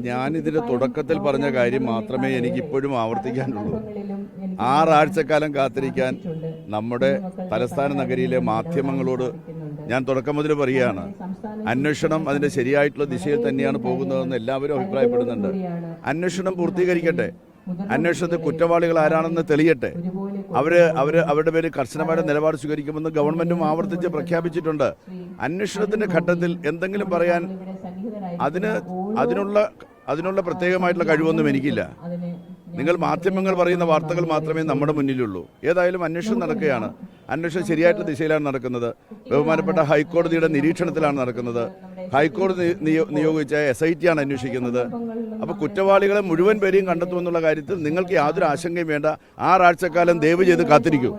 ഞാനിതിൻ്റെ തുടക്കത്തിൽ പറഞ്ഞ കാര്യം മാത്രമേ എനിക്കിപ്പോഴും ആവർത്തിക്കാനുള്ളൂ. 6 ആഴ്ചക്കാലം കാത്തിരിക്കാൻ നമ്മുടെ തലസ്ഥാന നഗരിയിലെ മാധ്യമങ്ങളോട് ഞാൻ തുടക്കം മുതൽ പറയുകയാണ്. അന്വേഷണം അതിൻ്റെ ശരിയായിട്ടുള്ള ദിശയിൽ തന്നെയാണ് പോകുന്നതെന്ന് എല്ലാവരും അഭിപ്രായപ്പെടുന്നുണ്ട്. അന്വേഷണം പൂർത്തീകരിക്കട്ടെ. അന്വേഷണത്തിൽ കുറ്റവാളികൾ ആരാണെന്ന് തെളിയട്ടെ. അവരുടെ പേര് കർശനമായ നിലപാട് സ്വീകരിക്കുമെന്ന് ഗവൺമെന്റും ആവർത്തിച്ച് പ്രഖ്യാപിച്ചിട്ടുണ്ട്. അന്വേഷണത്തിന്റെ ഘട്ടത്തിൽ എന്തെങ്കിലും പറയാൻ അതിനുള്ള പ്രത്യേകമായിട്ടുള്ള കഴിവൊന്നും എനിക്കില്ല. നിങ്ങൾ മാധ്യമങ്ങൾ പറയുന്ന വാർത്തകൾ മാത്രമേ നമ്മുടെ മുന്നിലുള്ളൂ. ഏതായാലും അന്വേഷണം നടക്കുകയാണ്. അന്വേഷണം ശരിയായിട്ടുള്ള ദിശയിലാണ് നടക്കുന്നത്. ബഹുമാനപ്പെട്ട ഹൈക്കോടതിയുടെ നിരീക്ഷണത്തിലാണ് നടക്കുന്നത്. ഹൈക്കോടതി നിയോഗിച്ച SIT ആണ് അന്വേഷിക്കുന്നത്. അപ്പോൾ കുറ്റവാളികളെ മുഴുവൻ പേരെയും കണ്ടെത്തുമെന്നുള്ള കാര്യത്തിൽ നിങ്ങൾക്ക് യാതൊരു ആശങ്കയും വേണ്ട. 6 ആഴ്ചക്കാലം ദയവ് ചെയ്ത് കാത്തിരിക്കൂ.